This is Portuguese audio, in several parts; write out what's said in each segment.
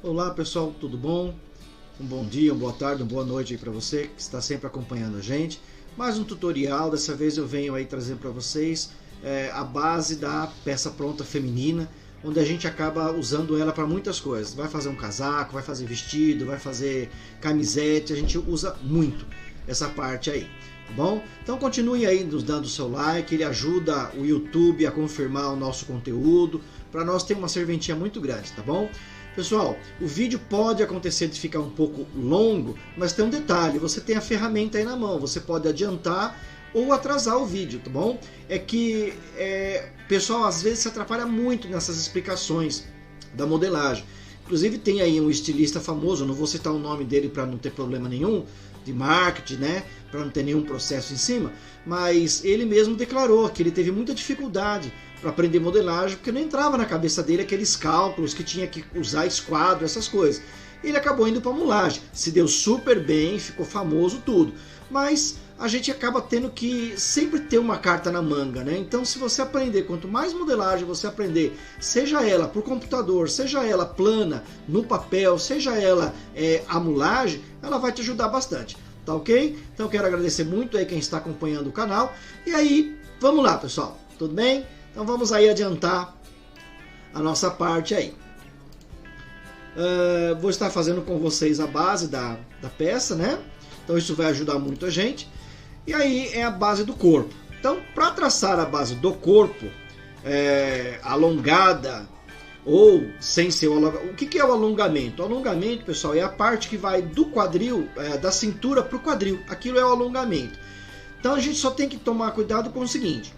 Olá pessoal, tudo bom? Um bom dia, uma boa tarde, uma boa noite aí para você que está sempre acompanhando a gente. Mais um tutorial, dessa vez eu venho aí trazendo para vocês a base da peça pronta feminina, onde a gente acaba usando ela para muitas coisas. Vai fazer um casaco, vai fazer vestido, vai fazer camisete, a gente usa muito essa parte aí. Tá bom? Então continue aí nos dando o seu like, ele ajuda o YouTube a confirmar o nosso conteúdo, para nós ter uma serventia muito grande, tá bom? Pessoal, o vídeo pode acontecer de ficar um pouco longo, mas tem um detalhe, você tem a ferramenta aí na mão, você pode adiantar ou atrasar o vídeo, tá bom? É que o pessoal às vezes se atrapalha muito nessas explicações da modelagem. Inclusive tem aí um estilista famoso, não vou citar o nome dele para não ter problema nenhum, de marketing, né, para não ter nenhum processo em cima, mas ele mesmo declarou que ele teve muita dificuldade para aprender modelagem, porque não entrava na cabeça dele aqueles cálculos que tinha que usar esquadro, essas coisas. Ele acabou indo para mulagem, se deu super bem, ficou famoso, tudo, mas a gente acaba tendo que sempre ter uma carta na manga, né? Então se você aprender, quanto mais modelagem você aprender, seja ela por computador, seja ela plana, no papel, seja ela a mulagem, ela vai te ajudar bastante, tá ok? Então quero agradecer muito aí quem está acompanhando o canal, e aí, vamos lá pessoal, tudo bem? Então vamos aí adiantar a nossa parte aí. Vou estar fazendo com vocês a base da peça, né? Então isso vai ajudar muito a gente. E aí é a base do corpo. Então, para traçar a base do corpo, alongada ou sem ser o alongamento. O que é o alongamento? O alongamento, pessoal, é a parte que vai do quadril, da cintura para o quadril. Aquilo é o alongamento. Então a gente só tem que tomar cuidado com o seguinte: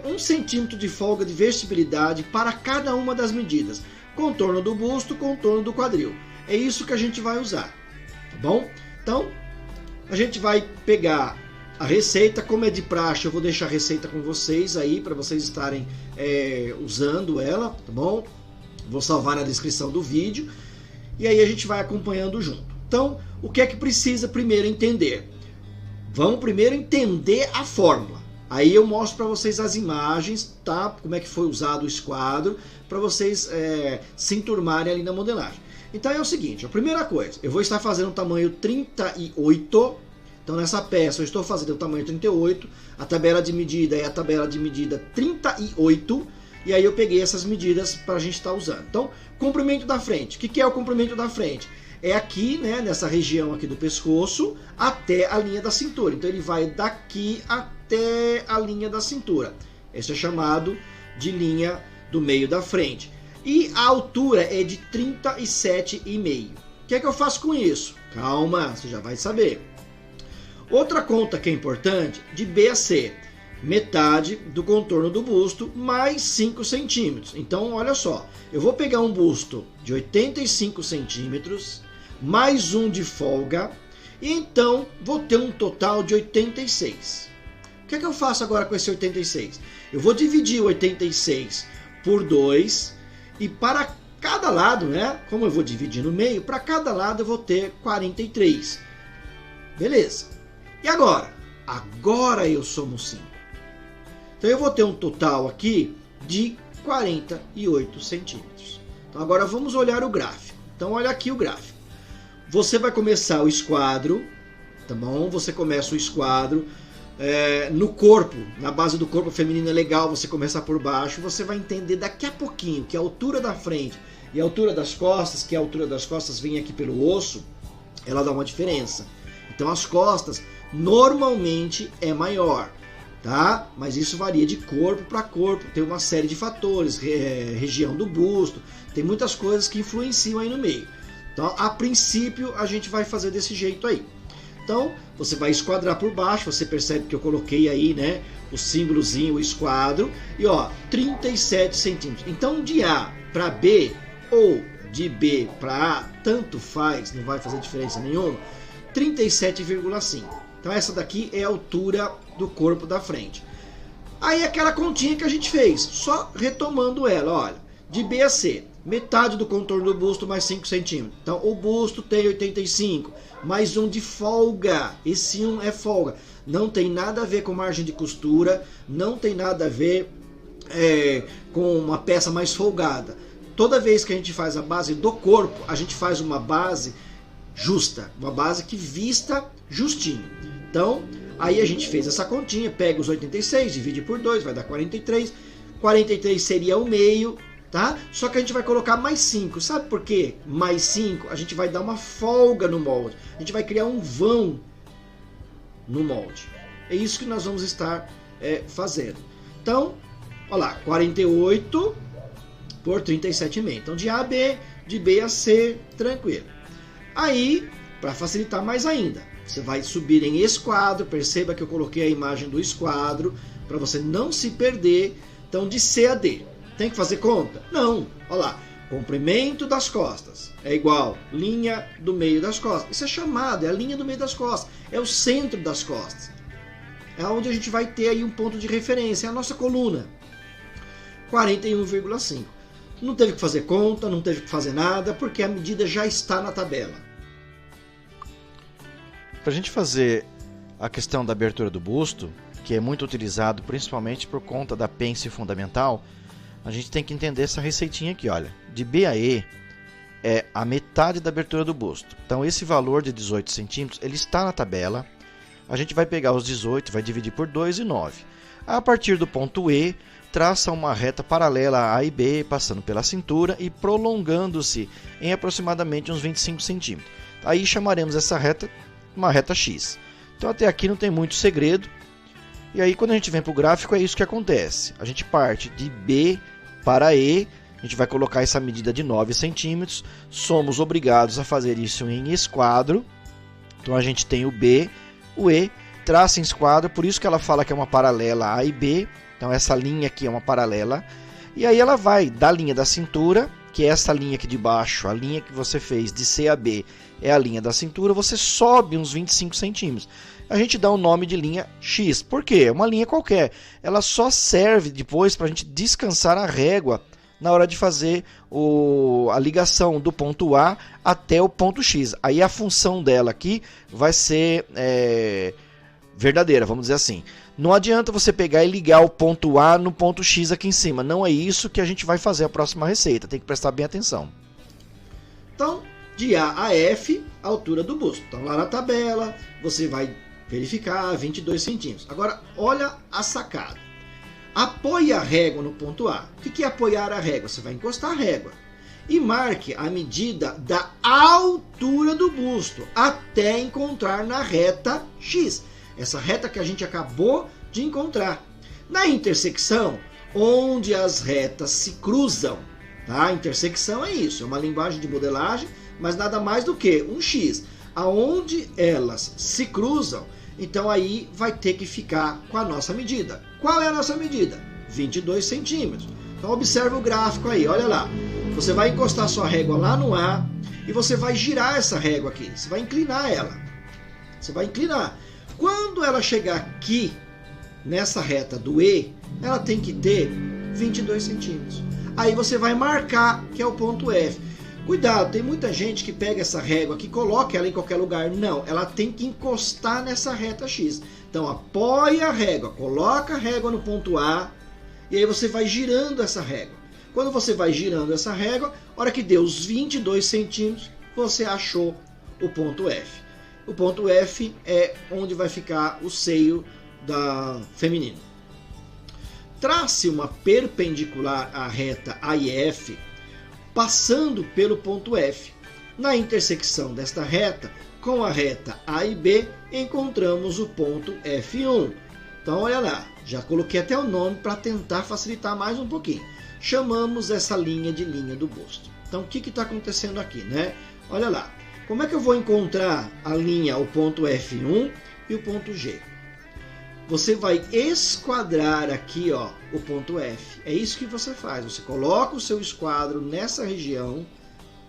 1 centímetro de folga de vestibilidade para cada uma das medidas. Contorno do busto, contorno do quadril. É isso que a gente vai usar, tá bom? Então, a gente vai pegar a receita, como é de praxe, eu vou deixar a receita com vocês aí, para vocês estarem usando ela, tá bom? Vou salvar na descrição do vídeo, e aí a gente vai acompanhando junto. Então, o que é que precisa primeiro entender? Vamos primeiro entender a fórmula. Aí eu mostro para vocês as imagens, tá? Como é que foi usado o esquadro, para vocês se enturmarem ali na modelagem. Então é o seguinte, a primeira coisa, eu vou estar fazendo o tamanho 38, então nessa peça eu estou fazendo o tamanho 38, a tabela de medida é a tabela de medida 38, e aí eu peguei essas medidas para a gente estar usando. Então, comprimento da frente, o que é o comprimento da frente? É aqui, né, nessa região aqui do pescoço, até a linha da cintura. Então ele vai daqui até a linha da cintura. Esse é chamado de linha do meio da frente. E a altura é de 37,5. O que é que eu faço com isso? Calma, você já vai saber. Outra conta que é importante, de B a C. Metade do contorno do busto mais 5 centímetros. Então, olha só, eu vou pegar um busto de 85 centímetros, mais um de folga, e então vou ter um total de 86. O que é que eu faço agora com esse 86? Eu vou dividir o 86 por 2, e para cada lado, né, como eu vou dividir no meio, para cada lado eu vou ter 43. Beleza. E agora? Agora eu somo 5. Então eu vou ter um total aqui de 48 centímetros. Então agora vamos olhar o gráfico. Então olha aqui o gráfico. Você vai começar o esquadro, tá bom? Você começa o esquadro no corpo, na base do corpo feminino é legal você começar por baixo. Você vai entender daqui a pouquinho que a altura da frente e a altura das costas, que a altura das costas vem aqui pelo osso, ela dá uma diferença. Então as costas normalmente é maior, tá? Mas isso varia de corpo para corpo, tem uma série de fatores, região do busto, tem muitas coisas que influenciam aí no meio. Então, a princípio, a gente vai fazer desse jeito aí. Então, você vai esquadrar por baixo, você percebe que eu coloquei aí, né, o símbolozinho, o esquadro, e ó, 37 centímetros. Então, de A para B, ou de B para A, tanto faz, não vai fazer diferença nenhuma, 37,5. Então, essa daqui é a altura do corpo da frente. Aí, aquela continha que a gente fez, só retomando ela, olha, de B a C, metade do contorno do busto mais 5 centímetros. Então, o busto tem 85, mais um de folga. Esse 1 é folga. Não tem nada a ver com margem de costura, não tem nada a ver com uma peça mais folgada. toda vez que a gente faz a base do corpo, a gente faz uma base justa, uma base que vista justinho. Então, aí a gente fez essa continha, pega os 86, divide por 2, vai dar 43. 43 seria o meio, tá? Só que a gente vai colocar mais 5. Sabe por quê? Mais 5, a gente vai dar uma folga no molde. A gente vai criar um vão no molde. É isso que nós vamos estar fazendo. Então, olha lá, 48 por 37,5. Então, de A a B, de B a C, tranquilo. Aí, para facilitar mais ainda, você vai subir em esquadro. Perceba que eu coloquei a imagem do esquadro para você não se perder. Então, de C a D. Tem que fazer conta? Não. Olha lá. Comprimento das costas é igual linha do meio das costas. Isso é chamado, é a linha do meio das costas. É o centro das costas. É onde a gente vai ter aí um ponto de referência. É a nossa coluna. 41,5. Não teve que fazer conta, não teve que fazer nada, porque a medida já está na tabela. Para a gente fazer a questão da abertura do busto, que é muito utilizado principalmente por conta da pence fundamental, a gente tem que entender essa receitinha aqui, olha. De B a E é a metade da abertura do busto. Então esse valor de 18 centímetros, ele está na tabela. A gente vai pegar os 18, vai dividir por 2 e 9. A partir do ponto E, traça uma reta paralela a A e B, passando pela cintura e prolongando-se em aproximadamente uns 25 centímetros. Aí chamaremos essa reta uma reta X. Então até aqui não tem muito segredo. E aí quando a gente vem para o gráfico é isso que acontece. A gente parte de B para E, a gente vai colocar essa medida de 9 centímetros. Somos obrigados a fazer isso em esquadro. Então a gente tem o B, o E, traça em esquadro, por isso que ela fala que é uma paralela A e B. Então essa linha aqui é uma paralela. E aí ela vai da linha da cintura, que é essa linha aqui de baixo, a linha que você fez de C a B é a linha da cintura, você sobe uns 25 centímetros. A gente dá o nome de linha X. Por quê? É uma linha qualquer. Ela só serve depois para a gente descansar a régua na hora de fazer a ligação do ponto A até o ponto X. Aí a função dela aqui vai ser verdadeira, vamos dizer assim. Não adianta você pegar e ligar o ponto A no ponto X aqui em cima. Não é isso que a gente vai fazer a próxima receita. Tem que prestar bem atenção. Então, de A a F, a altura do busto. Então, lá na tabela, você vai verificar 22 centímetros. Agora, olha a sacada. Apoie a régua no ponto A. O que é apoiar a régua? Você vai encostar a régua. E marque a medida da altura do busto até encontrar na reta X. Essa reta que a gente acabou de encontrar. Na intersecção, onde as retas se cruzam. Tá? Intersecção é isso, é uma linguagem de modelagem, mas nada mais do que um X. Aonde elas se cruzam, então aí vai ter que ficar com a nossa medida. Qual é a nossa medida? 22 centímetros. Então observa o gráfico aí, olha lá. Você vai encostar sua régua lá no A e você vai girar essa régua aqui. Você vai inclinar ela. Você vai inclinar. Quando ela chegar aqui, nessa reta do E, ela tem que ter 22 centímetros. Aí você vai marcar que é o ponto F. Cuidado, tem muita gente que pega essa régua aqui e coloca ela em qualquer lugar. Não, ela tem que encostar nessa reta X. Então apoia a régua, coloca a régua no ponto A e aí você vai girando essa régua. Quando você vai girando essa régua, a hora que deu os 22 centímetros, você achou o ponto F. O ponto F é onde vai ficar o seio feminino. Trace uma perpendicular à reta A e F, passando pelo ponto F. Na intersecção desta reta com a reta A e B, encontramos o ponto F1. Então, olha lá, já coloquei até o nome para tentar facilitar mais um pouquinho. Chamamos essa linha de linha do busto. Então, o que está acontecendo aqui, né? Olha lá, como é que eu vou encontrar a linha, o ponto F1 e o ponto G? Você vai esquadrar aqui, ó, o ponto F. É isso que você faz. Você coloca o seu esquadro nessa região,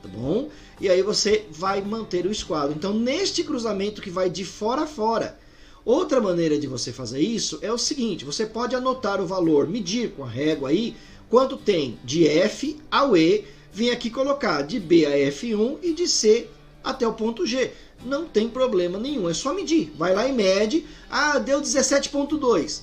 tá bom? E aí você vai manter o esquadro. Então, neste cruzamento que vai de fora a fora. Outra maneira de você fazer isso é o seguinte. Você pode anotar o valor, medir com a régua aí, quanto tem de F ao E. Vem aqui colocar de B a F1 e de C até o ponto G. Não tem problema nenhum, é só medir. Vai lá e mede. Ah, deu 17,2.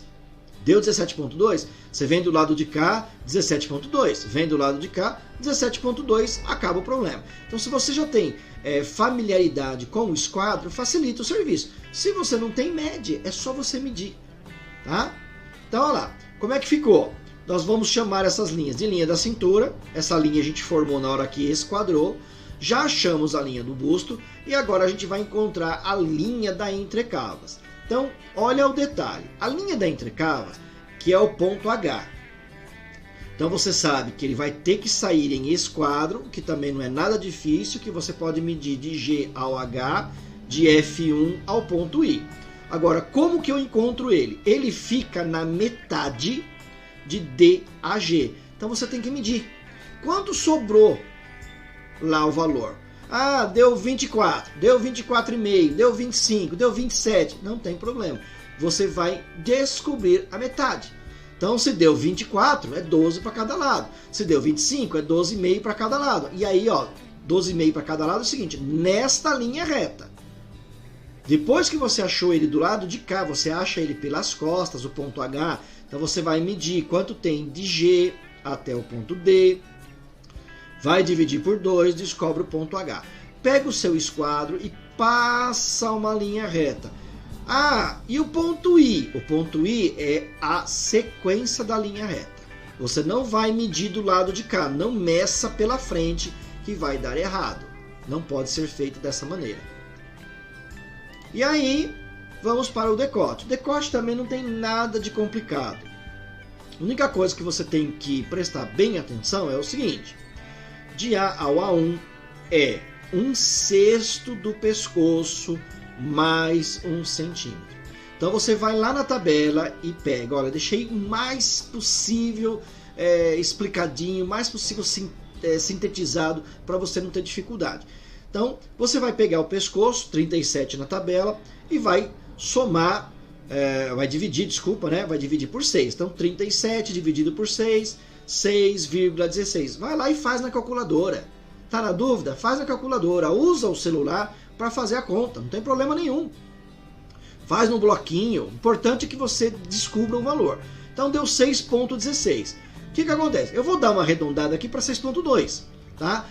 Deu 17.2, você vem do lado de cá, 17.2, vem do lado de cá, 17.2, acaba o problema. Então se você já tem familiaridade com o esquadro, facilita o serviço. Se você não tem, mede, é só você medir. Tá? Então olha lá, como é que ficou? Nós vamos chamar essas linhas de linha da cintura, essa linha a gente formou na hora que esquadrou, já achamos a linha do busto e agora a gente vai encontrar a linha da entrecavas. Então, olha o detalhe, a linha da entrecavas, que é o ponto H. Então você sabe que ele vai ter que sair em esquadro, que também não é nada difícil, que você pode medir de G ao H, de F1 ao ponto I. Agora, como que eu encontro ele? Ele fica na metade de D a G. Então você tem que medir. Quanto sobrou lá o valor? Ah, deu 24, deu 24,5, deu 25, deu 27. Não tem problema. Você vai descobrir a metade. Então, se deu 24, é 12 para cada lado. Se deu 25, é 12,5 para cada lado. E aí, ó, 12,5 para cada lado é o seguinte, nesta linha reta. Depois que você achou ele do lado de cá, você acha ele pelas costas, o ponto H. Então, você vai medir quanto tem de G até o ponto D. Vai dividir por 2, descobre o ponto H. Pega o seu esquadro e passa uma linha reta. Ah, e o ponto I? O ponto I é a sequência da linha reta. Você não vai medir do lado de cá, não meça pela frente que vai dar errado. Não pode ser feito dessa maneira. E aí, vamos para o decote. O decote também não tem nada de complicado. A única coisa que você tem que prestar bem atenção é o seguinte. De A ao A1 é 1/6 do pescoço mais 1 centímetro. Então você vai lá na tabela e pega, olha, deixei o mais possível explicadinho, mais possível sintetizado para você não ter dificuldade. Então você vai pegar o pescoço, 37 na tabela, e vai somar, vai dividir, desculpa, né? Vai dividir por 6. Então 37 dividido por 6, 6,16. Vai lá e faz na calculadora. Tá na dúvida? Faz na calculadora. Usa o celular para fazer a conta. Não tem problema nenhum. Faz no bloquinho. O importante é que você descubra o valor. Então deu 6,16. O que acontece? Eu vou dar uma arredondada aqui para 6,2. Tá?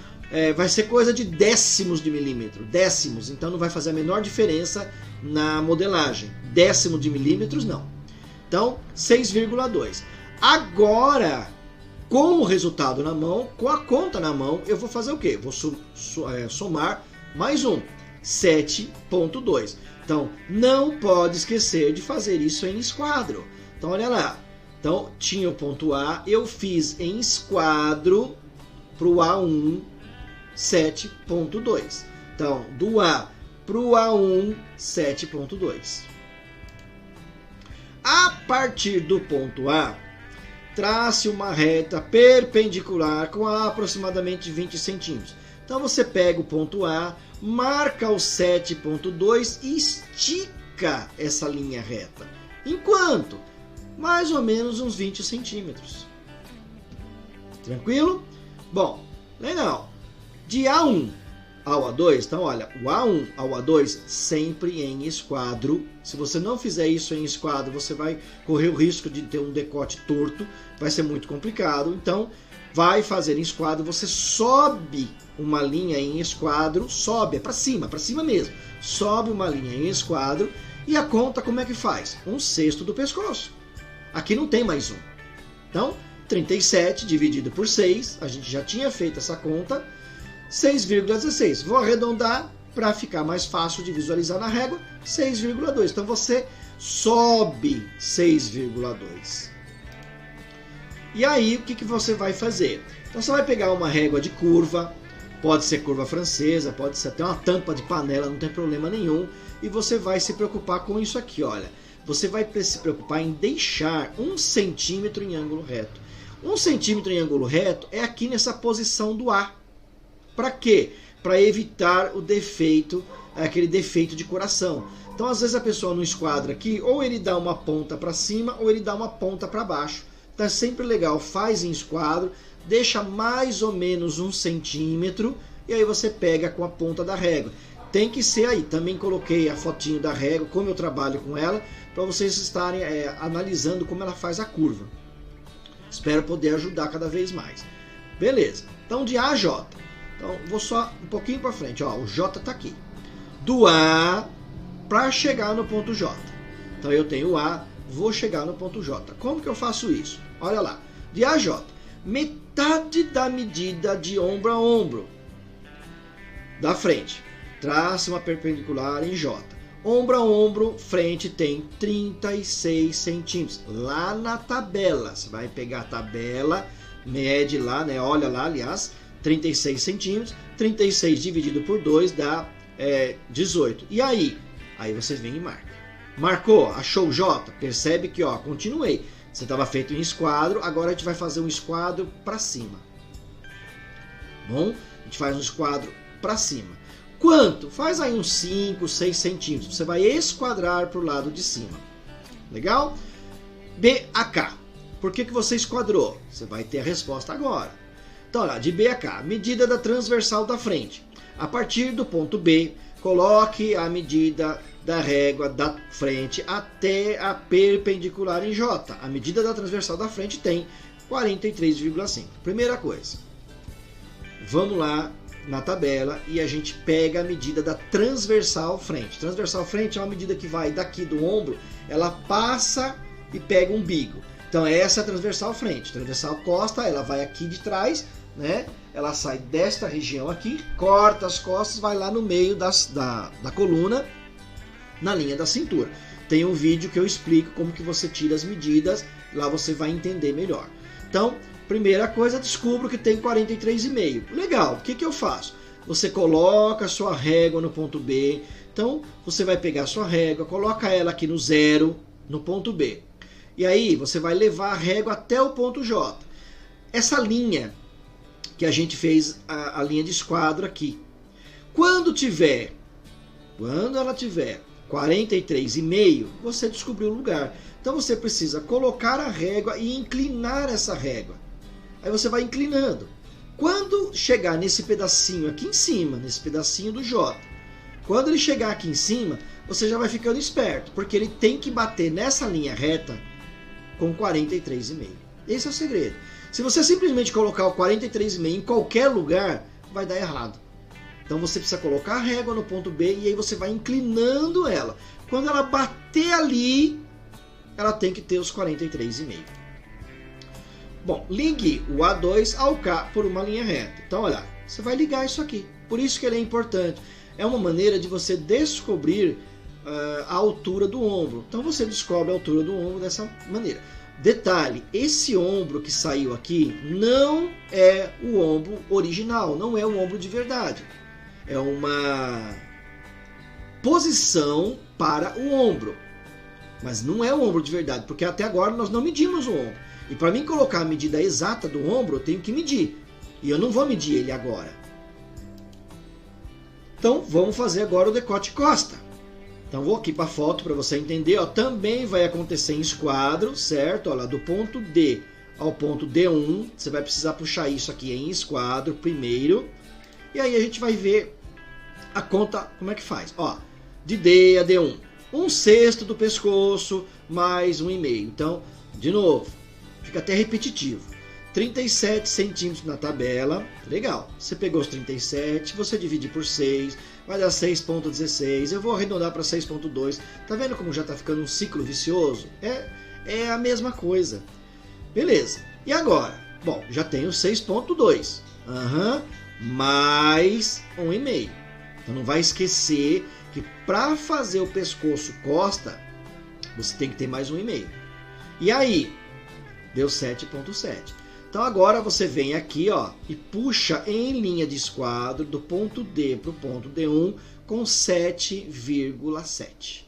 Vai ser coisa de décimos de milímetro. Décimos. Então não vai fazer a menor diferença na modelagem. Décimo de milímetros não. Então 6,2. Agora, com o resultado na mão, com a conta na mão, eu vou fazer o quê? Vou somar mais um, 7,2. Então, não pode esquecer de fazer isso em esquadro. Então, olha lá. Então, tinha o ponto A, eu fiz em esquadro para o A1, 7,2. Então, do A para o A1, 7,2. A partir do ponto A, trace uma reta perpendicular com aproximadamente 20 centímetros. Então você pega o ponto A, marca o 7,2 e estica essa linha reta. Enquanto? Mais ou menos uns 20 centímetros. Tranquilo? Bom, legal. De A1 ao A2, então olha, o A1 ao A2 sempre em esquadro. Se você não fizer isso em esquadro, você vai correr o risco de ter um decote torto, vai ser muito complicado. Então, vai fazer em esquadro, você sobe uma linha em esquadro, sobe, é para cima mesmo. Sobe uma linha em esquadro e a conta como é que faz? 1/6 do pescoço. Aqui não tem mais um. Então, 37 dividido por 6, a gente já tinha feito essa conta, 6,16. Vou arredondar para ficar mais fácil de visualizar na régua, 6,2. Então você sobe 6,2. E aí o que você vai fazer? Então você vai pegar uma régua de curva, pode ser curva francesa, pode ser até uma tampa de panela, não tem problema nenhum. E você vai se preocupar com isso aqui, olha. Você vai se preocupar em deixar 1 centímetro em ângulo reto. 1 centímetro em ângulo reto é aqui nessa posição do A. Para quê? Para evitar o defeito, aquele defeito de coração. Então, às vezes a pessoa não esquadra aqui, ou ele dá uma ponta para cima, ou ele dá uma ponta para baixo. Então é sempre legal, faz em esquadro, deixa mais ou menos 1 centímetro, e aí você pega com a ponta da régua. tem que ser aí. Também coloquei a fotinho da régua, como eu trabalho com ela, para vocês estarem analisando como ela faz a curva. Espero poder ajudar cada vez mais. Beleza, então de A a J. Então vou só um pouquinho para frente, ó, o J está aqui. Do A para chegar no ponto J. Então eu tenho o A, vou chegar no ponto J. Como que eu faço isso? Olha lá, de A a J. Metade da medida de ombro a ombro da frente. Traça uma perpendicular em J. Ombro a ombro, frente tem 36 centímetros. Lá na tabela, você vai pegar a tabela, mede lá, né? Olha lá, aliás, 36 centímetros. 36 dividido por 2 dá 18. E aí? Aí você vem e marca. Marcou? Achou o J? Percebe que, ó, continuei. Você estava feito em esquadro, agora a gente vai fazer um esquadro para cima. Bom, a gente faz um esquadro para cima. Quanto? Faz aí uns 5, 6 centímetros. Você vai esquadrar para o lado de cima. Legal? B a K. Por que você esquadrou? Você vai ter a resposta agora. Então, olha, de B a K, medida da transversal da frente. A partir do ponto B, coloque a medida da régua da frente até a perpendicular em J. A medida da transversal da frente tem 43,5. Primeira coisa, vamos lá na tabela e a gente pega a medida da transversal frente. Transversal frente é uma medida que vai daqui do ombro, ela passa e pega o umbigo. Então essa é a transversal frente. Transversal costa, ela vai aqui de trás, né? Ela sai desta região aqui, corta as costas, vai lá no meio da coluna, na linha da cintura. Tem um vídeo que eu explico como que você tira as medidas, lá você vai entender melhor. Então, primeira coisa, descubro que tem 43,5. Legal, o que eu faço? Você coloca a sua régua no ponto B. Então, você vai pegar a sua régua, coloca ela aqui no 0, no ponto B. E aí, você vai levar a régua até o ponto J. Essa linha que a gente fez, a linha de esquadro aqui. Quando ela tiver 43,5, você descobriu o lugar. Então você precisa colocar a régua e inclinar essa régua. Aí você vai inclinando. Quando chegar nesse pedacinho aqui em cima, nesse pedacinho do J, quando ele chegar aqui em cima, você já vai ficando esperto, porque ele tem que bater nessa linha reta com 43,5. Esse é o segredo. Se você simplesmente colocar o 43,5 em qualquer lugar, vai dar errado. Então você precisa colocar a régua no ponto B e aí você vai inclinando ela. Quando ela bater ali, ela tem que ter os 43,5. Bom, ligue o A2 ao K por uma linha reta. Então, olha, você vai ligar isso aqui. Por isso que ele é importante. É uma maneira de você descobrir a altura do ombro. Então você descobre a altura do ombro dessa maneira. Detalhe, esse ombro que saiu aqui não é o ombro original, não é o ombro de verdade. É uma posição para o ombro, mas não é o ombro de verdade, porque até agora nós não medimos o ombro. E para mim colocar a medida exata do ombro, eu tenho que medir. E eu não vou medir ele agora. Então vamos fazer agora o decote costa. Então vou aqui para a foto para você entender. Ó, também vai acontecer em esquadro, certo? Olha, do ponto D ao ponto D1, você vai precisar puxar isso aqui em esquadro primeiro. E aí a gente vai ver a conta, como é que faz. Ó, de D a D1, 1/6 do pescoço mais 1,5. Então, de novo, fica até repetitivo. 37 centímetros na tabela, legal. Você pegou os 37, você divide por 6, vai dar 6,16. Eu vou arredondar para 6,2. Tá vendo como já está ficando um ciclo vicioso? É a mesma coisa. Beleza. E agora? Bom, já tenho 6,2. Mais 1,5. Então não vai esquecer que para fazer o pescoço costa, você tem que ter mais 1,5. E aí? Deu 7,7. Então agora você vem aqui, ó, e puxa em linha de esquadro do ponto D para o ponto D1 com 7,7.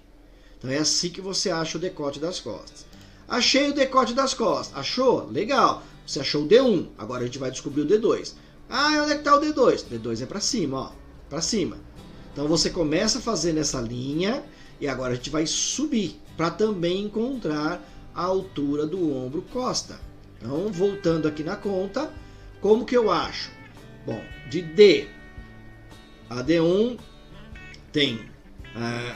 Então é assim que você acha o decote das costas. Achei o decote das costas. Achou? Legal. Você achou o D1. Agora a gente vai descobrir o D2. Ah, onde é que está o D2? O D2 é para cima, ó. Para cima. Então você começa a fazer nessa linha e agora a gente vai subir para também encontrar a altura do ombro costa. Então, voltando aqui na conta, como que eu acho? Bom, de D a D1, tem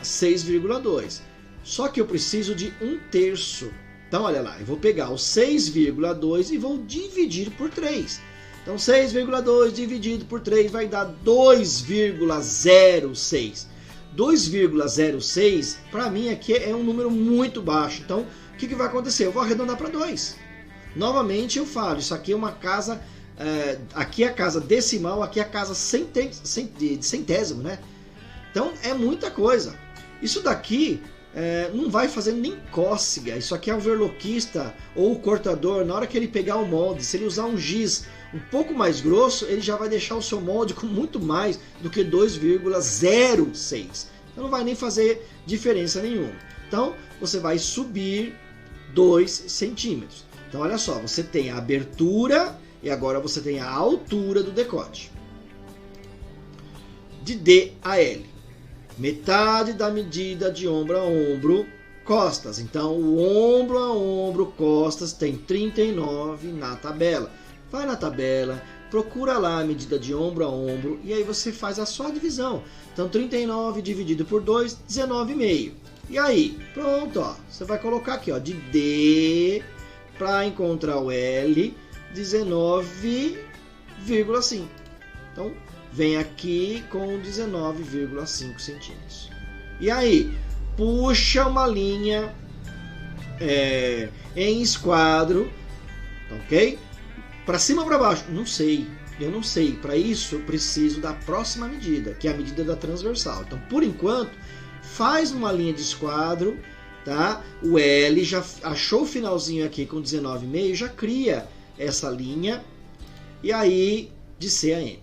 6,2. Só que eu preciso de 1/3. Então, olha lá, eu vou pegar o 6,2 e vou dividir por 3. Então, 6,2 dividido por 3 vai dar 2,06. 2,06, para mim, aqui é um número muito baixo. Então, o que vai acontecer? Eu vou arredondar para 2. Novamente, eu falo, isso aqui é uma casa... aqui é a casa decimal, aqui é a casa centésimo, né? Então, é muita coisa. Isso daqui... não vai fazer nem cócega. Isso aqui é o overlockista ou o cortador. Na hora que ele pegar o molde, se ele usar um giz um pouco mais grosso, ele já vai deixar o seu molde com muito mais do que 2,06. Então não vai nem fazer diferença nenhuma. Então você vai subir 2 centímetros. Então olha só, você tem a abertura e agora você tem a altura do decote. De D a L. Metade da medida de ombro a ombro, costas. Então, o ombro a ombro, costas, tem 39 na tabela. Vai na tabela, procura lá a medida de ombro a ombro e aí você faz a sua divisão. Então, 39 dividido por 2, 19,5. E aí, pronto, ó, você vai colocar aqui, ó, de D para encontrar o L, 19,5. Então, vem aqui com 19,5 centímetros. E aí, puxa uma linha em esquadro, ok? Para cima ou para baixo? Não sei, eu não sei. Para isso, eu preciso da próxima medida, que é a medida da transversal. Então, por enquanto, faz uma linha de esquadro, tá? O L já achou o finalzinho aqui com 19,5, já cria essa linha. E aí, de C a M.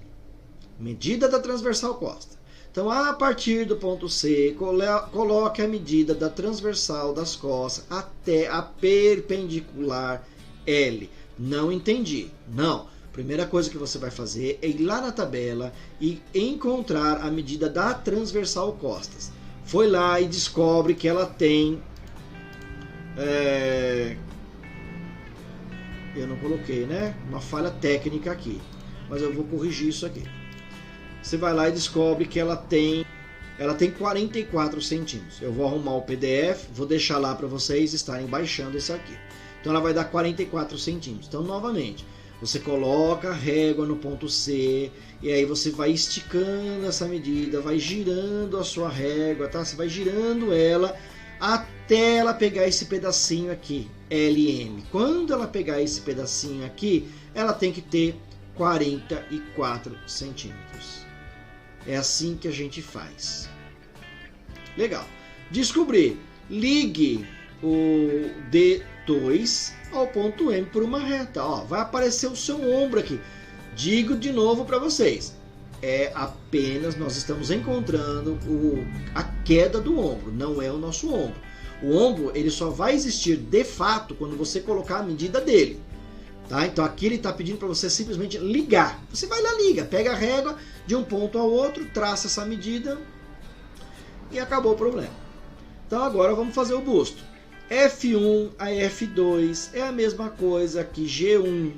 Medida da transversal costa. Então, a partir do ponto C, coloque a medida da transversal das costas até a perpendicular L. Não entendi. Não. Primeira coisa que você vai fazer é ir lá na tabela e encontrar a medida da transversal costas. Foi lá e descobre que ela tem... eu não coloquei, né? Uma falha técnica aqui. Mas eu vou corrigir isso aqui. Você vai lá e descobre que ela tem 44 centímetros. Eu vou arrumar o PDF, vou deixar lá para vocês estarem baixando isso aqui. Então ela vai dar 44 centímetros. Então, novamente, você coloca a régua no ponto C e aí você vai esticando essa medida, vai girando a sua régua, tá? Você vai girando ela até ela pegar esse pedacinho aqui, LM. Quando ela pegar esse pedacinho aqui, ela tem que ter 44 centímetros. É assim que a gente faz. Legal. Descobrir. Ligue o D2 ao ponto M por uma reta. Ó, vai aparecer o seu ombro aqui. Digo de novo para vocês. É apenas nós estamos encontrando a queda do ombro. Não é o nosso ombro. O ombro ele só vai existir de fato quando você colocar a medida dele. Tá? Então aqui ele está pedindo para você simplesmente ligar. Você vai lá, liga, pega a régua de um ponto ao outro, traça essa medida e acabou o problema. Então agora vamos fazer o busto. F1 a F2 é a mesma coisa que G1,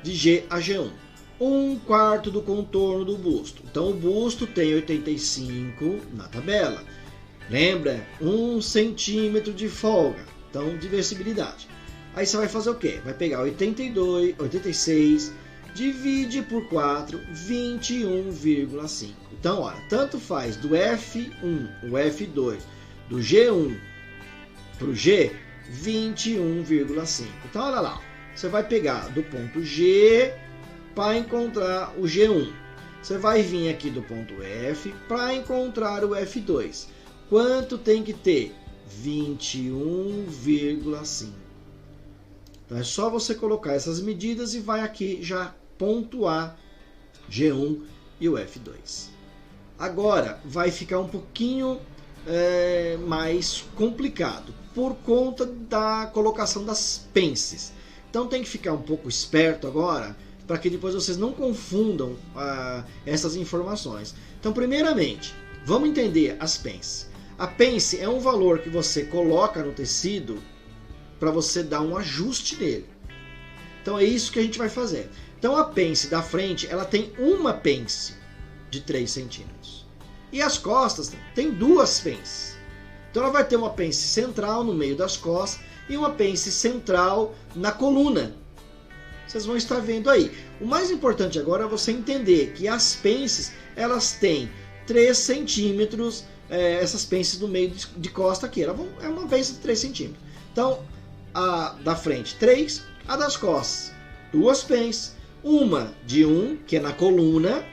de G a G1. 1/4 do contorno do busto. Então o busto tem 85 na tabela. Lembra? 1 centímetro de folga. Então diversibilidade. Aí você vai fazer o quê? Vai pegar 86, divide por 4, 21,5. Então, olha, tanto faz do F1, o F2, do G1 para o G, 21,5. Então, olha lá, você vai pegar do ponto G para encontrar o G1. Você vai vir aqui do ponto F para encontrar o F2. Quanto tem que ter? 21,5. Então é só você colocar essas medidas e vai aqui já pontuar G1 e o F2. Agora vai ficar um pouquinho mais complicado por conta da colocação das pences. Então tem que ficar um pouco esperto agora para que depois vocês não confundam essas informações. Então primeiramente, vamos entender as pences. A pence é um valor que você coloca no tecido para você dar um ajuste nele. Então é isso que a gente vai fazer. Então a pence da frente, ela tem uma pence de 3 centímetros. E as costas tem duas pences. Então ela vai ter uma pence central no meio das costas e uma pence central na coluna. Vocês vão estar vendo aí. O mais importante agora é você entender que as pences, elas têm 3 centímetros, essas pences no meio de costa aqui. É uma pence de 3 centímetros. Então, a da frente 3, a das costas 2 pences. Uma de 1, que é na coluna,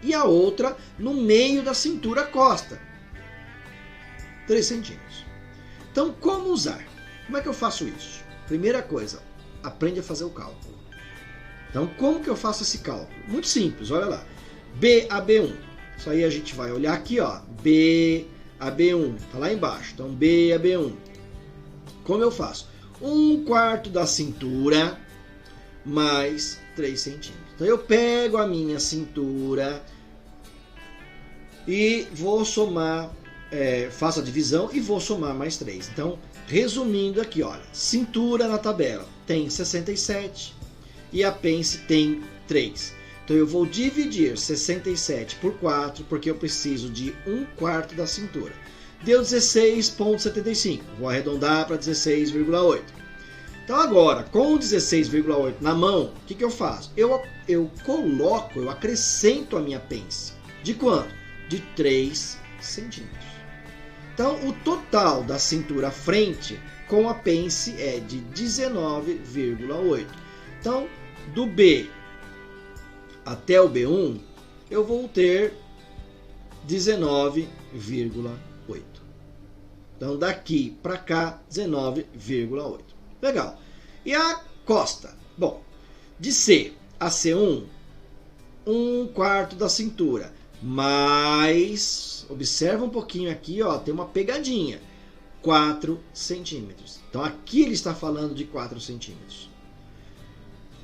e a outra no meio da cintura costa. 3 centímetros. Então, como usar? Como é que eu faço isso? Primeira coisa, aprende a fazer o cálculo. Então, como que eu faço esse cálculo? Muito simples, olha lá. B a B1. Isso aí a gente vai olhar aqui, ó. B a B1. Tá lá embaixo. Então, B a B1. Como eu faço? 1/4 da cintura mais 3 centímetros. Então, eu pego a minha cintura e vou somar, faço a divisão e vou somar mais 3. Então, resumindo aqui, olha, cintura na tabela tem 67 e a pence tem 3. Então eu vou dividir 67 por 4, porque eu preciso de 1/4 da cintura. Deu 16,75. Vou arredondar para 16,8. Então agora, com 16,8 na mão, o que eu faço? Eu acrescento a minha pence. De quanto? De 3 centímetros. Então o total da cintura à frente com a pence é de 19,8. Então, do B até o B1, eu vou ter 19,8. Então, daqui para cá, 19,8. Legal. E a costa? Bom, de C a C1, 1/4 da cintura. Mas, observa um pouquinho aqui, ó, tem uma pegadinha. 4 centímetros. Então, aqui ele está falando de 4 centímetros.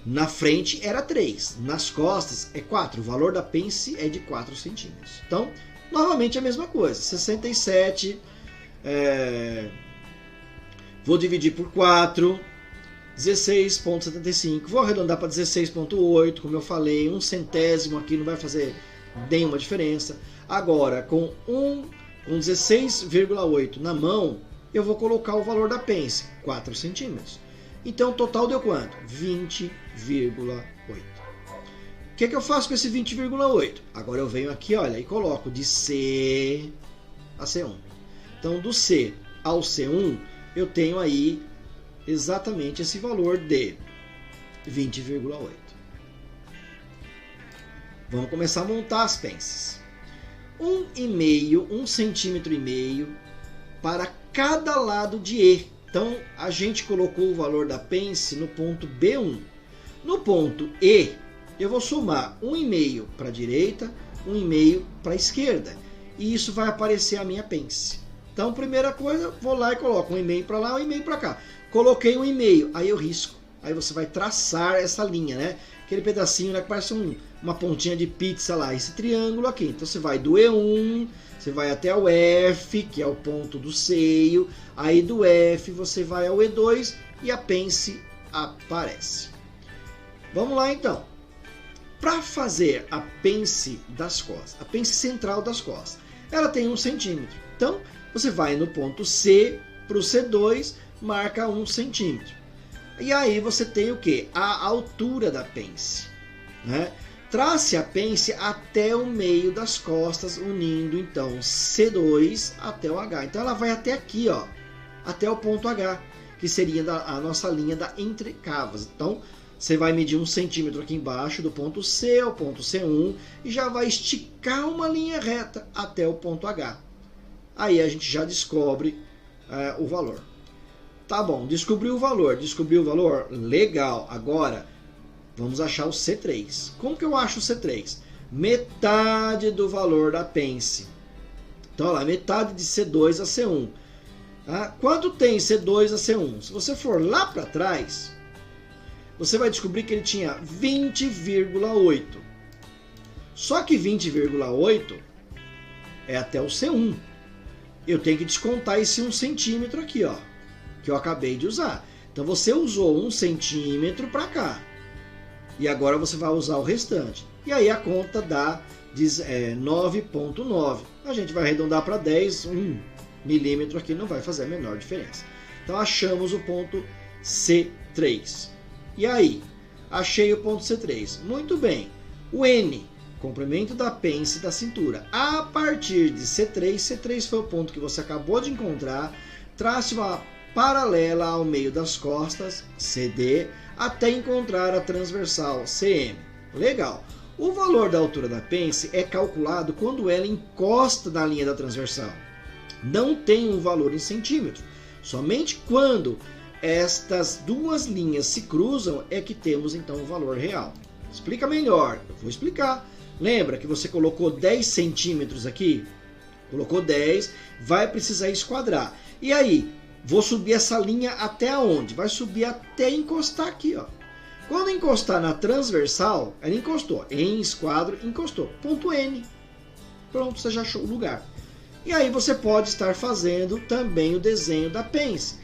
Na frente era 3, nas costas é 4, o valor da pence é de 4 centímetros. Então, novamente a mesma coisa, 67, vou dividir por 4, 16,75, vou arredondar para 16,8, como eu falei, 1 centésimo aqui não vai fazer nenhuma diferença. Agora, com 16,8 na mão, eu vou colocar o valor da pence, 4 centímetros. Então, o total deu quanto? 20,8. O que eu faço com esse 20,8? Agora eu venho aqui, olha, e coloco de C a C1. Então, do C ao C1, eu tenho aí exatamente esse valor de 20,8. Vamos começar a montar as pences. 1,5 centímetro para cada lado de E. Então, a gente colocou o valor da pence no ponto B1. No ponto E, eu vou somar 1,5 para a direita, 1,5 para a esquerda. E isso vai aparecer a minha pence. Então, primeira coisa, vou lá e coloco 1,5 para lá, 1,5 para cá. Coloquei 1,5, aí eu risco. Aí você vai traçar essa linha, né? Aquele pedacinho, né, que parece uma pontinha de pizza lá, esse triângulo aqui. Então, você vai do E1... Você vai até o F, que é o ponto do seio. Aí do F você vai ao E2 e a pence aparece. Vamos lá então. Para fazer a pence das costas, a pence central das costas, ela tem 1 centímetro. Então você vai no ponto C para o C2, marca 1 centímetro. E aí você tem o que? A altura da pence, né? Trace a pence até o meio das costas, unindo então C2 até o H. Então ela vai até aqui, ó, até o ponto H, que seria a nossa linha da entrecavas. Então você vai medir 1 centímetro aqui embaixo do ponto C ao ponto C1 e já vai esticar uma linha reta até o ponto H. Aí a gente já descobre o valor. Tá bom, descobriu o valor, legal. Agora vamos achar o C3. Como que eu acho o C3? Metade do valor da pence. Então, olha lá, metade de C2 a C1. Tá? Quanto tem C2 a C1? Se você for lá para trás, você vai descobrir que ele tinha 20,8. Só que 20,8 é até o C1. Eu tenho que descontar esse 1 centímetro aqui, ó, que eu acabei de usar. Então, você usou 1 centímetro para cá. E agora você vai usar o restante. E aí a conta dá 9,9. A gente vai arredondar para 10, 1 milímetro aqui não vai fazer a menor diferença. Então achamos o ponto C3. E aí? Achei o ponto C3. Muito bem. O N, comprimento da pence da cintura. A partir de C3, C3 foi o ponto que você acabou de encontrar. Trace uma paralela ao meio das costas, CD, até encontrar a transversal, CM. Legal. O valor da altura da pence é calculado quando ela encosta na linha da transversal. Não tem um valor em centímetros. Somente quando estas duas linhas se cruzam é que temos então o valor real. Explica melhor. Eu vou explicar. Lembra que você colocou 10 centímetros aqui? Colocou 10, vai precisar esquadrar. E aí, vou subir essa linha até onde? Vai subir até encostar aqui, ó. Quando encostar na transversal, ela encostou. Em esquadro, encostou. Ponto N. Pronto, você já achou o lugar. E aí você pode estar fazendo também o desenho da pence.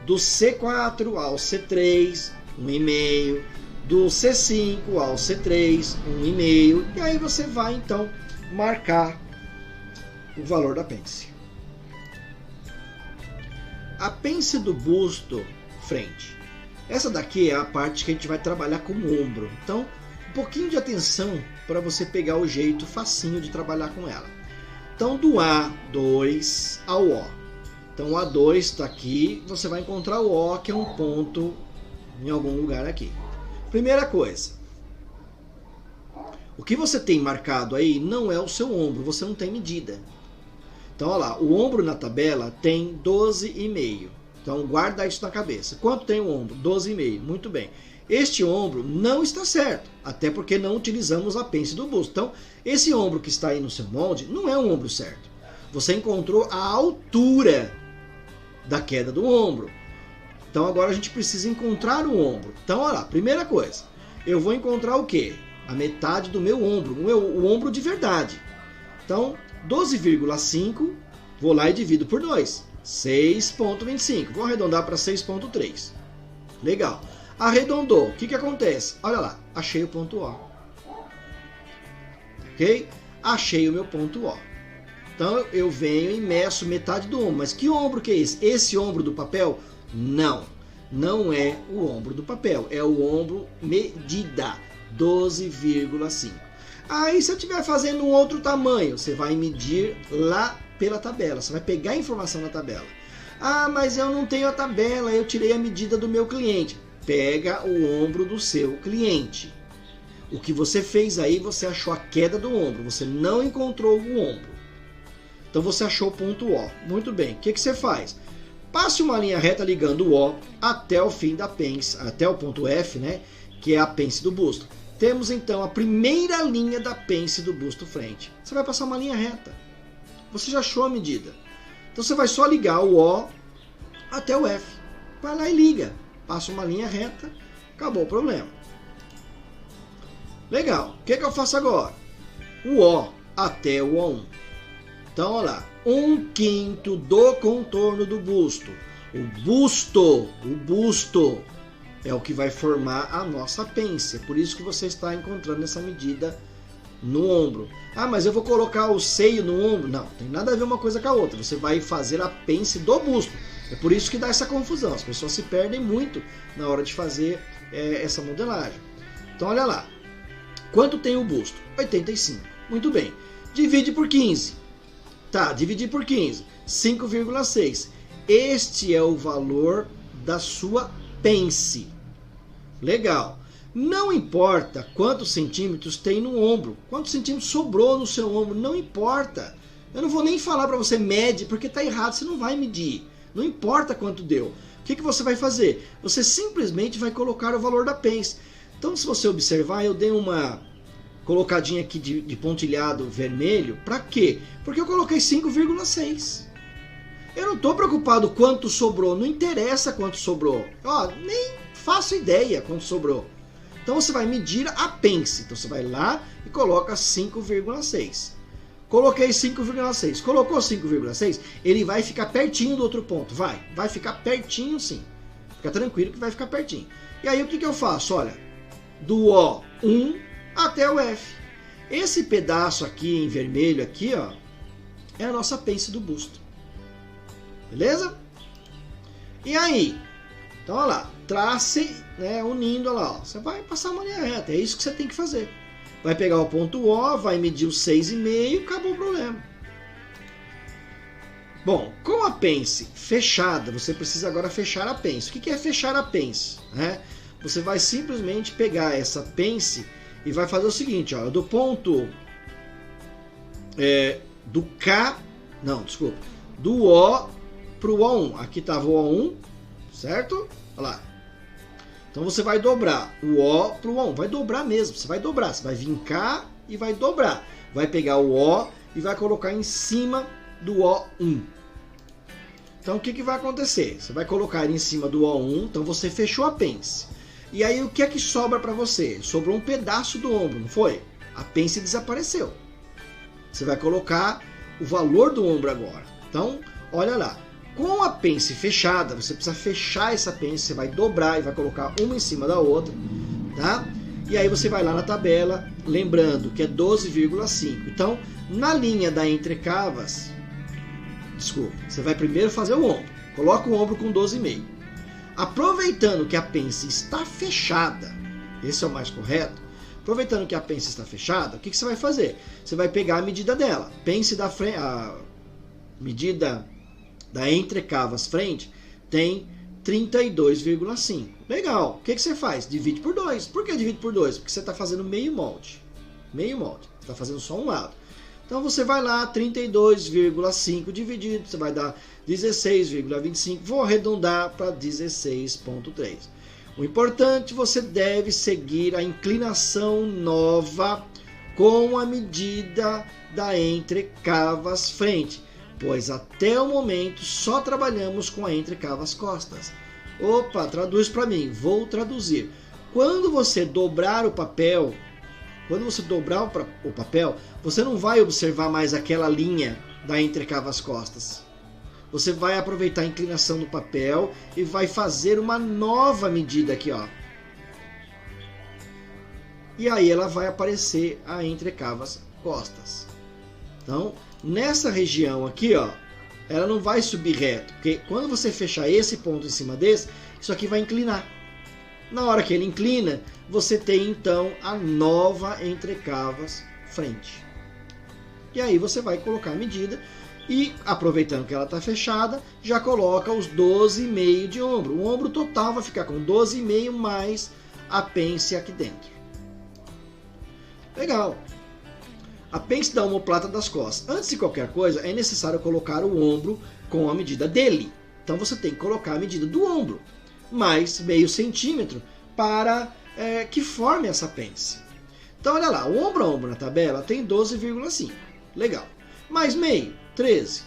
Do C4 ao C3, 1,5. Do C5 ao C3, 1,5. E aí você vai, então, marcar o valor da pence. A pence do busto frente. Essa daqui é a parte que a gente vai trabalhar com o ombro. Então, um pouquinho de atenção para você pegar o jeito facinho de trabalhar com ela. Então, do A2 ao O. Então, o A2 está aqui, você vai encontrar o O, que é um ponto em algum lugar aqui. Primeira coisa, o que você tem marcado aí não é o seu ombro, você não tem medida. Então, olha lá, o ombro na tabela tem 12,5. Então, guarda isso na cabeça. Quanto tem o ombro? 12,5. Muito bem. Este ombro não está certo, até porque não utilizamos a pence do busto. Então, esse ombro que está aí no seu molde não é um ombro certo. Você encontrou a altura da queda do ombro. Então, agora a gente precisa encontrar o ombro. Então, olha lá, primeira coisa. Eu vou encontrar o quê? A metade do meu ombro, o ombro de verdade. Então, 12,5, vou lá e divido por 2. 6,25. Vou arredondar para 6,3. Legal. Arredondou. O que acontece? Olha lá. Achei o ponto O. Ok? Achei o meu ponto O. Então eu venho e meço metade do ombro. Mas que ombro que é esse? Esse ombro do papel? Não. Não é o ombro do papel. É o ombro medida. 12,5. Aí se eu estiver fazendo um outro tamanho, você vai medir lá pela tabela, você vai pegar a informação na tabela. Ah, mas eu não tenho a tabela, eu tirei a medida do meu cliente. Pega o ombro do seu cliente. O que você fez aí, você achou a queda do ombro, você não encontrou o ombro. Então você achou o ponto O. Muito bem, o que você faz? Passe uma linha reta ligando o O até o fim da pence, até o ponto F, né? Que é a pence do busto. Temos então a primeira linha da pence do busto frente. Você vai passar uma linha reta. Você já achou a medida. Então você vai só ligar o O até o F. Vai lá e liga. Passa uma linha reta. Acabou o problema. Legal. O que eu faço agora? O O até o O1. Então, olha lá. 1/5 do contorno do busto. O busto é o que vai formar a nossa pence. É por isso que você está encontrando essa medida no ombro. Ah, mas eu vou colocar o seio no ombro? Não, tem nada a ver uma coisa com a outra. Você vai fazer a pence do busto. É por isso que dá essa confusão. As pessoas se perdem muito na hora de fazer essa modelagem. Então, olha lá. Quanto tem o busto? 85. Muito bem. Divide por 15. Tá, dividir por 15. 5,6. Este é o valor da sua pence. Legal. Não importa quantos centímetros tem no ombro, quantos centímetros sobrou no seu ombro, não importa. Eu não vou nem falar para você mede, porque está errado, você não vai medir. Não importa quanto deu. O que você vai fazer? Você simplesmente vai colocar o valor da pence. Então, se você observar, eu dei uma colocadinha aqui de pontilhado vermelho. Para quê? Porque eu coloquei 5,6. Eu não estou preocupado quanto sobrou, não interessa quanto sobrou. Ó, nem faço ideia quanto sobrou. Então você vai medir a pence. Então você vai lá e coloca 5,6. Coloquei 5,6. Colocou 5,6, ele vai ficar pertinho do outro ponto. Vai ficar pertinho sim. Fica tranquilo que vai ficar pertinho. E aí o que eu faço? Olha, do O1 até o F. Esse pedaço aqui em vermelho aqui, ó, é a nossa pence do busto. Beleza? E aí? Então, olha lá, trace, né, unindo, olha lá, ó, você vai passar uma linha reta, é isso que você tem que fazer. Vai pegar o ponto O, vai medir o 6,5, acabou o problema. Bom, com a pence fechada, você precisa agora fechar a pence. O que é fechar a pence? Você vai simplesmente pegar essa pence e vai fazer o seguinte, ó, do ponto do K, não, desculpa, do O para o O1. Aqui estava o O1, certo? Olha lá. Então você vai dobrar o O para o O1, vai dobrar mesmo, você vai dobrar, você vai vir cá e vai dobrar. Vai pegar o O e vai colocar em cima do O1. Então o que vai acontecer? Você vai colocar em cima do O1, então você fechou a pence. E aí o que é que sobra para você? Sobrou um pedaço do ombro, não foi? A pence desapareceu. Você vai colocar o valor do ombro agora. Então, olha lá. Com a pence fechada, você precisa fechar essa pence, você vai dobrar e vai colocar uma em cima da outra, tá? E aí você vai lá na tabela, lembrando que é 12,5. Então, na linha da entrecavas, desculpa, você vai primeiro fazer o ombro. Coloca o ombro com 12,5. Aproveitando que a pence está fechada, esse é o mais correto, aproveitando que a pence está fechada, o que você vai fazer? Você vai pegar a medida dela. Pence da frente, a medida da entrecavas frente tem 32,5. Legal. O que você faz? Divide por 2. Por que divide por 2? Porque você está fazendo meio molde. Meio molde. Você está fazendo só um lado. Então você vai lá, 32,5 dividido, você vai dar 16,25. Vou arredondar para 16,3. O importante, você deve seguir a inclinação nova com a medida da entrecavas frente, pois até o momento só trabalhamos com a entrecavas costas. Opa, traduz para mim. Vou traduzir. Quando você dobrar o papel, você não vai observar mais aquela linha da entrecavas costas. Você vai aproveitar a inclinação do papel e vai fazer uma nova medida aqui, ó. E aí ela vai aparecer a entrecavas costas. Então, nessa região aqui, ó, ela não vai subir reto, porque quando você fechar esse ponto em cima desse, isso aqui vai inclinar. Na hora que ele inclina, você tem então a nova entrecavas frente. E aí você vai colocar a medida e, aproveitando que ela está fechada, já coloca os 12,5 de ombro. O ombro total vai ficar com 12,5 mais a pence aqui dentro. Legal. A pence da omoplata das costas. Antes de qualquer coisa, é necessário colocar o ombro com a medida dele. Então você tem que colocar a medida do ombro, mais meio centímetro, para que forme essa pence. Então olha lá, o ombro a ombro na tabela tem 12,5. Legal. Mais meio, 13.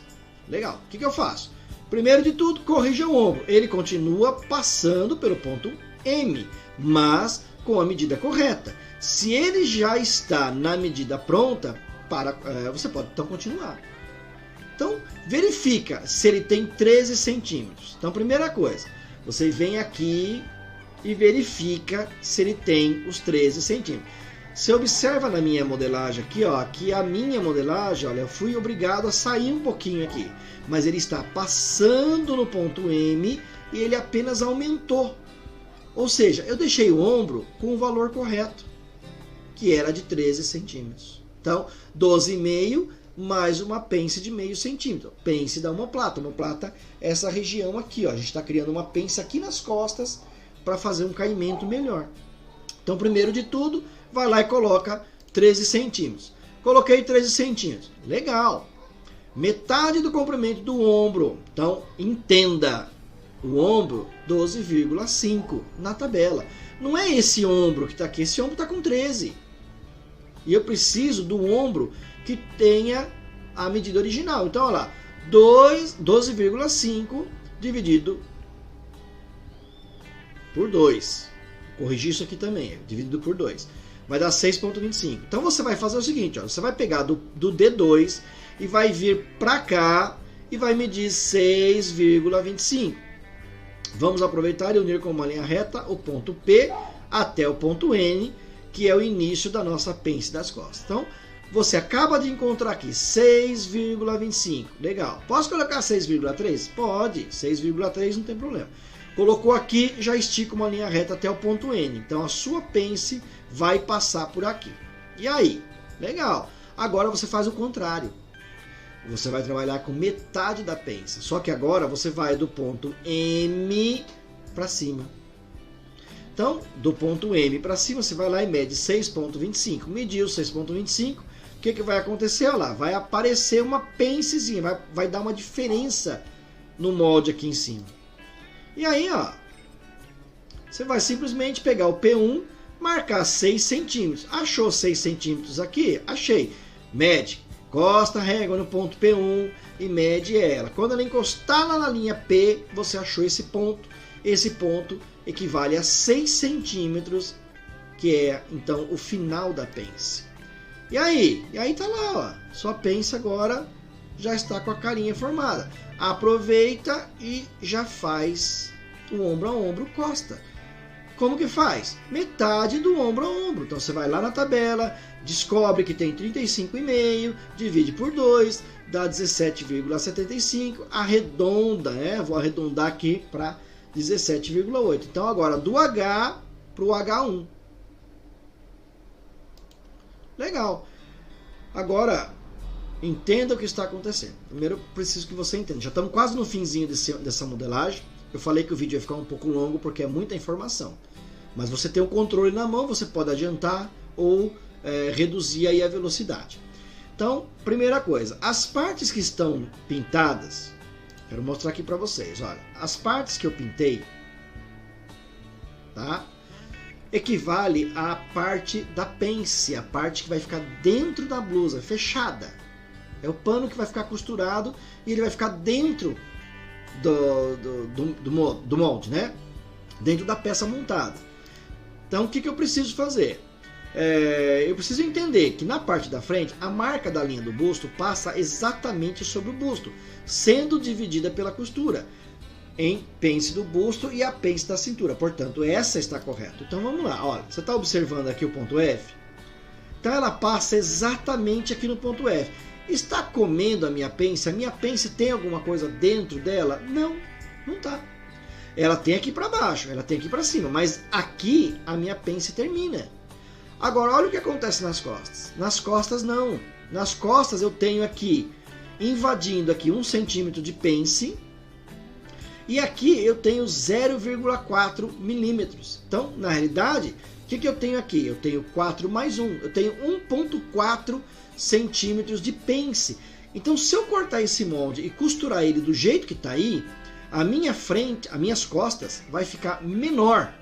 Legal. O que eu faço? Primeiro de tudo, corrija o ombro. Ele continua passando pelo ponto M, mas com a medida correta. Se ele já está na medida pronta, você pode então continuar. Então, verifica se ele tem 13 centímetros. Então, primeira coisa, você vem aqui e verifica se ele tem os 13 centímetros. Você observa na minha modelagem aqui, ó, que a minha modelagem, olha, eu fui obrigado a sair um pouquinho aqui, mas ele está passando no ponto M e ele apenas aumentou. Ou seja, eu deixei o ombro com o valor correto, que era de 13 centímetros. Então, 12,5 mais uma pence de meio centímetro. Pence da omoplata. Omoplata é essa região aqui, ó. A gente está criando uma pence aqui nas costas para fazer um caimento melhor. Então, primeiro de tudo, vai lá e coloca 13 centímetros. Coloquei 13 centímetros. Legal. Metade do comprimento do ombro. Então, entenda. O ombro, 12,5 na tabela. Não é esse ombro que está aqui. Esse ombro está com 13. E eu preciso do ombro que tenha a medida original. Então, olha lá. 12,5 dividido por 2. Corrigir isso aqui também. Dividido por 2. Vai dar 6,25. Então, você vai fazer o seguinte. Ó, você vai pegar do D2 e vai vir para cá e vai medir 6,25. Vamos aproveitar e unir com uma linha reta o ponto P até o ponto N. que é o início da nossa pence das costas. Então, você acaba de encontrar aqui 6,25. Legal. Posso colocar 6,3? Pode. 6,3 não tem problema. Colocou aqui, já estica uma linha reta até o ponto N. Então, a sua pence vai passar por aqui. E aí? Legal. Agora você faz o contrário. Você vai trabalhar com metade da pence. Só que agora você vai do ponto M para cima. Então, do ponto M para cima, você vai lá e mede 6,25. Mediu 6,25. O que vai acontecer? Olha lá, vai aparecer uma pencezinha. Vai dar uma diferença no molde aqui em cima. E aí, ó, você vai simplesmente pegar o P1, marcar 6 centímetros. Achou 6 centímetros aqui? Achei. Mede. Encosta a régua no ponto P1 e mede ela. Quando ela encostar lá na linha P, você achou esse ponto. Esse ponto equivale a 6 centímetros, que é, então, o final da pence. E aí? E aí tá lá, ó. Sua pence agora já está com a carinha formada. Aproveita e já faz o ombro a ombro costa. Como que faz? Metade do ombro a ombro. Então você vai lá na tabela, descobre que tem 35,5, divide por 2, dá 17,75, arredonda, né? Vou arredondar aqui para 17,8. Então agora do H para o H1. Legal. Agora, entenda o que está acontecendo. Primeiro eu preciso que você entenda. Já estamos quase no finzinho dessa modelagem. Eu falei que o vídeo ia ficar um pouco longo porque é muita informação. Mas você tem o controle na mão, você pode adiantar ou reduzir aí a velocidade. Então, primeira coisa, as partes que estão pintadas, quero mostrar aqui para vocês. Olha, as partes que eu pintei, tá? Equivale à parte da pence, a parte que vai ficar dentro da blusa, fechada. É o pano que vai ficar costurado e ele vai ficar dentro do molde, né? Dentro da peça montada. Então, o que eu preciso fazer? Eu preciso entender que na parte da frente, a marca da linha do busto passa exatamente sobre o busto, sendo dividida pela costura em pence do busto e a pence da cintura. Portanto, essa está correta. Então, vamos lá. Olha, você está observando aqui o ponto F? Então, ela passa exatamente aqui no ponto F. Está comendo a minha pence? A minha pence tem alguma coisa dentro dela? Não, não está. Ela tem aqui para baixo, ela tem aqui para cima, mas aqui a minha pence termina. Agora, olha o que acontece nas costas. Nas costas, não. Nas costas eu tenho aqui, invadindo aqui 1 centímetro de pence, e aqui eu tenho 0,4 milímetros. Então, na realidade, o que eu tenho aqui? Eu tenho 4 mais 1. Eu tenho 1,4 centímetros de pence. Então, se eu cortar esse molde e costurar ele do jeito que está aí, a minha frente, as minhas costas, vai ficar menor,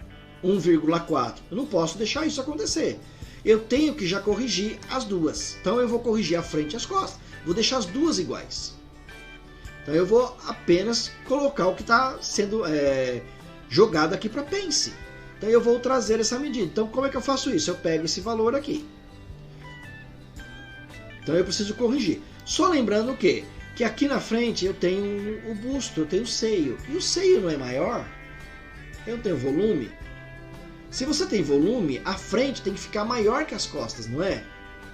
1,4. Eu não posso deixar isso acontecer. Eu tenho que já corrigir as duas. Então, eu vou corrigir a frente e as costas. Vou deixar as duas iguais. Então eu vou apenas colocar o que está sendo jogado aqui para pence. Então eu vou trazer essa medida. Então como é que eu faço isso? Eu pego esse valor aqui. Então eu preciso corrigir. Só lembrando o quê? Que aqui na frente eu tenho o busto, eu tenho o seio. E o seio não é maior? Eu não tenho volume? Se você tem volume, a frente tem que ficar maior que as costas, não é?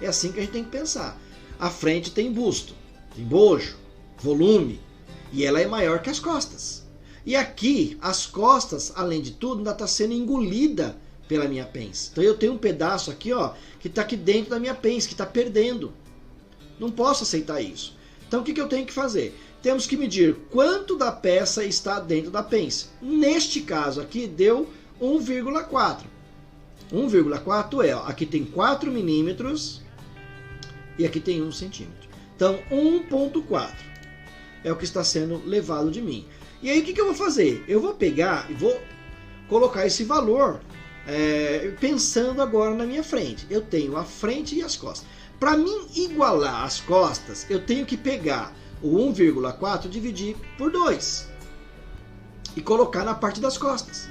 É assim que a gente tem que pensar. A frente tem busto, tem bojo, volume, e ela é maior que as costas. E aqui, as costas, além de tudo, ainda está sendo engolida pela minha pence. Então eu tenho um pedaço aqui, ó, que está aqui dentro da minha pence, que está perdendo. Não posso aceitar isso. Então o que eu tenho que fazer? Temos que medir quanto da peça está dentro da pence. Neste caso aqui, deu 1,4. 1,4 é, ó, aqui tem 4 milímetros e aqui tem 1 centímetro. Então, 1,4 é o que está sendo levado de mim. E aí, o que eu vou fazer? Eu vou pegar e vou colocar esse valor pensando agora na minha frente. Eu tenho a frente e as costas. Para mim igualar as costas, eu tenho que pegar o 1,4 e dividir por 2 e colocar na parte das costas.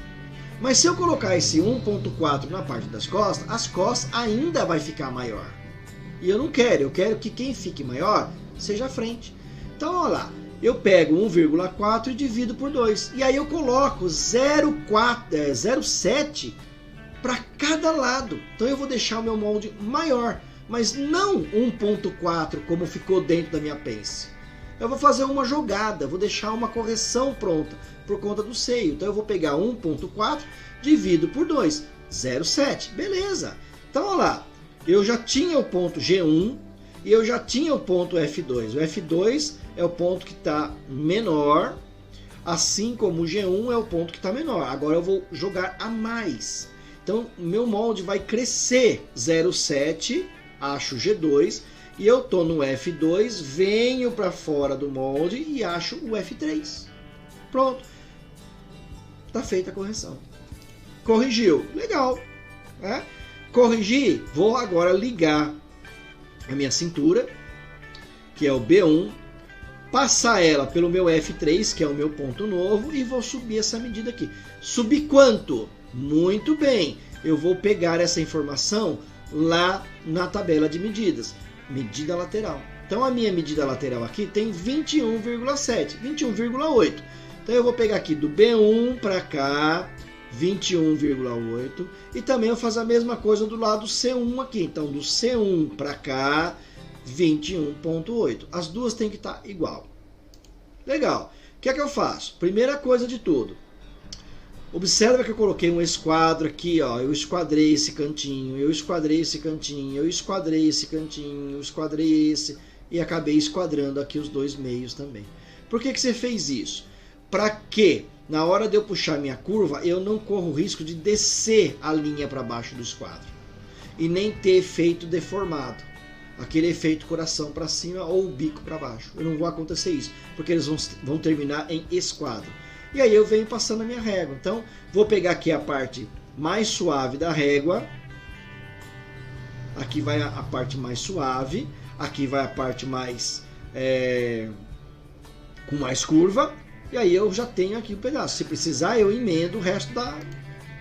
Mas se eu colocar esse 1,4 na parte das costas, as costas ainda vai ficar maior. E eu não quero, eu quero que quem fique maior seja a frente. Então, olha lá, eu pego 1,4 e divido por 2. E aí eu coloco 0,7 para cada lado. Então eu vou deixar o meu molde maior, mas não 1.4 como ficou dentro da minha pence. Eu vou fazer uma jogada, vou deixar uma correção pronta por conta do seio. Então eu vou pegar 1.4, divido por 2, 0,7. Beleza. Então olha lá, eu já tinha o ponto G1 e eu já tinha o ponto F2. O F2 é o ponto que está menor, assim como o G1 é o ponto que está menor. Agora eu vou jogar a mais. Então meu molde vai crescer 0,7, acho G2, e eu estou no F2, venho para fora do molde e acho o F3. Pronto. Está feita a correção. Corrigiu. Legal. Né? Corrigi. Vou agora ligar a minha cintura, que é o B1, passar ela pelo meu F3, que é o meu ponto novo, e vou subir essa medida aqui. Subir quanto? Muito bem. Eu vou pegar essa informação lá na tabela de medidas. Medida lateral. Então a minha medida lateral aqui tem 21,7, 21,8. Então eu vou pegar aqui do B1 para cá, 21,8. E também eu faço a mesma coisa do lado C1 aqui. Então do C1 para cá, 21,8. As duas têm que estar igual. Legal. O que é que eu faço? Primeira coisa de tudo. Observa que eu coloquei um esquadro aqui, ó. Eu esquadrei esse cantinho, eu esquadrei esse cantinho, eu esquadrei esse cantinho, eu esquadrei esse e acabei esquadrando aqui os dois meios também. Por que que você fez isso? Para que na hora de eu puxar minha curva, eu não corro o risco de descer a linha para baixo do esquadro e nem ter efeito deformado, aquele efeito coração para cima ou o bico para baixo. Eu não vou acontecer isso, porque eles vão terminar em esquadro. E aí eu venho passando a minha régua. Então, vou pegar aqui a parte mais suave da régua. Aqui vai a parte mais suave. Aqui vai a parte mais com mais curva. E aí eu já tenho aqui o pedaço. Se precisar, eu emendo o resto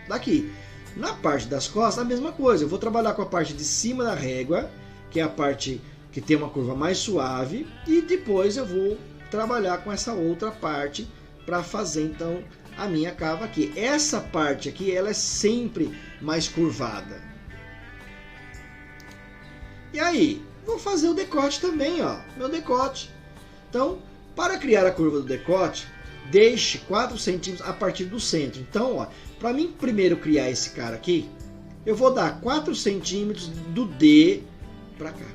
daqui. Na parte das costas, a mesma coisa. Eu vou trabalhar com a parte de cima da régua, que é a parte que tem uma curva mais suave. E depois eu vou trabalhar com essa outra parte para fazer então a minha cava aqui. Essa parte aqui, ela é sempre mais curvada. E aí, vou fazer o decote também, ó, meu decote. Então, para criar a curva do decote, deixe 4 centímetros a partir do centro. Então, ó, para mim primeiro criar esse cara aqui, eu vou dar 4 centímetros do D para cá.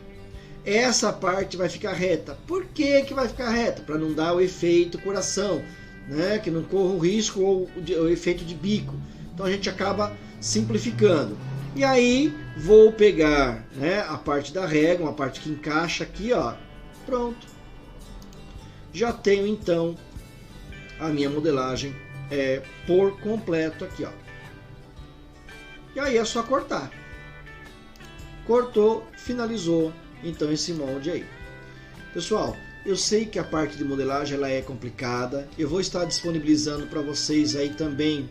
Essa parte vai ficar reta. Por que que vai ficar reta? Para não dar o efeito coração, né, que não corra o risco ou o efeito de bico. Então a gente acaba simplificando. E aí vou pegar, né, a parte da régua, uma parte que encaixa aqui, ó. Pronto. Já tenho então a minha modelagem por completo aqui, ó. E aí é só cortar. Cortou, finalizou então esse molde aí. Pessoal, eu sei que a parte de modelagem ela é complicada. Eu vou estar disponibilizando para vocês aí também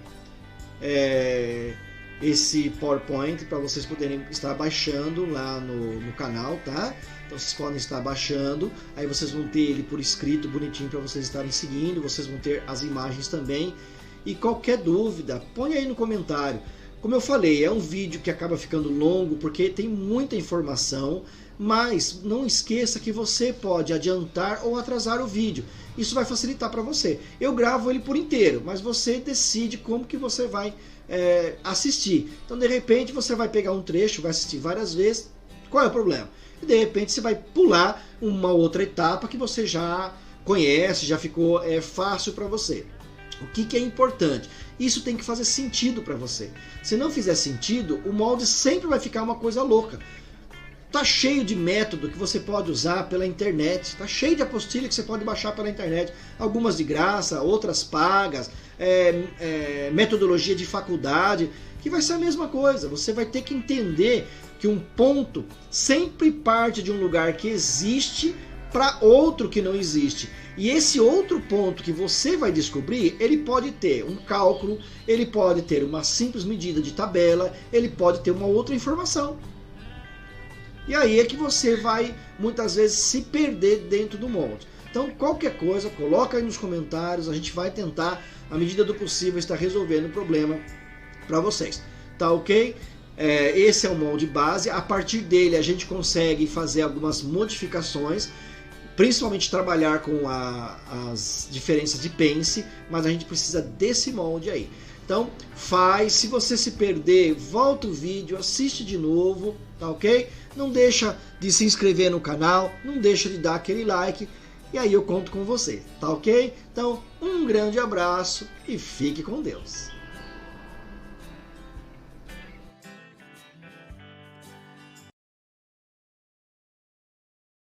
esse PowerPoint para vocês poderem estar baixando lá no canal, tá? Então vocês podem estar baixando, aí vocês vão ter ele por escrito bonitinho para vocês estarem seguindo, vocês vão ter as imagens também. E qualquer dúvida, põe aí no comentário. Como eu falei, é um vídeo que acaba ficando longo porque tem muita informação, mas não esqueça que você pode adiantar ou atrasar o vídeo. Isso vai facilitar para você. Eu gravo ele por inteiro, mas você decide como que você vai assistir. Então, de repente, você vai pegar um trecho, vai assistir várias vezes. Qual é o problema? E de repente, você vai pular uma outra etapa que você já conhece, já ficou fácil para você. O que é importante? Isso tem que fazer sentido para você. Se não fizer sentido, o molde sempre vai ficar uma coisa louca. Tá cheio de método que você pode usar pela internet, tá cheio de apostila que você pode baixar pela internet, algumas de graça, outras pagas, metodologia de faculdade, que vai ser a mesma coisa. Você vai ter que entender que um ponto sempre parte de um lugar que existe para outro que não existe. E esse outro ponto que você vai descobrir, ele pode ter um cálculo, ele pode ter uma simples medida de tabela, ele pode ter uma outra informação. E aí é que você vai, muitas vezes, se perder dentro do molde. Então, qualquer coisa, coloca aí nos comentários, a gente vai tentar, à medida do possível, estar resolvendo o problema para vocês. tá ok? Esse é o molde base. A partir dele a gente consegue fazer algumas modificações, principalmente trabalhar com as diferenças de pence, mas a gente precisa desse molde aí. Então faz, se você se perder, volta o vídeo, assiste de novo, tá ok? Não deixa de se inscrever no canal, não deixa de dar aquele like, e aí eu conto com você, tá ok? Então um grande abraço e fique com Deus.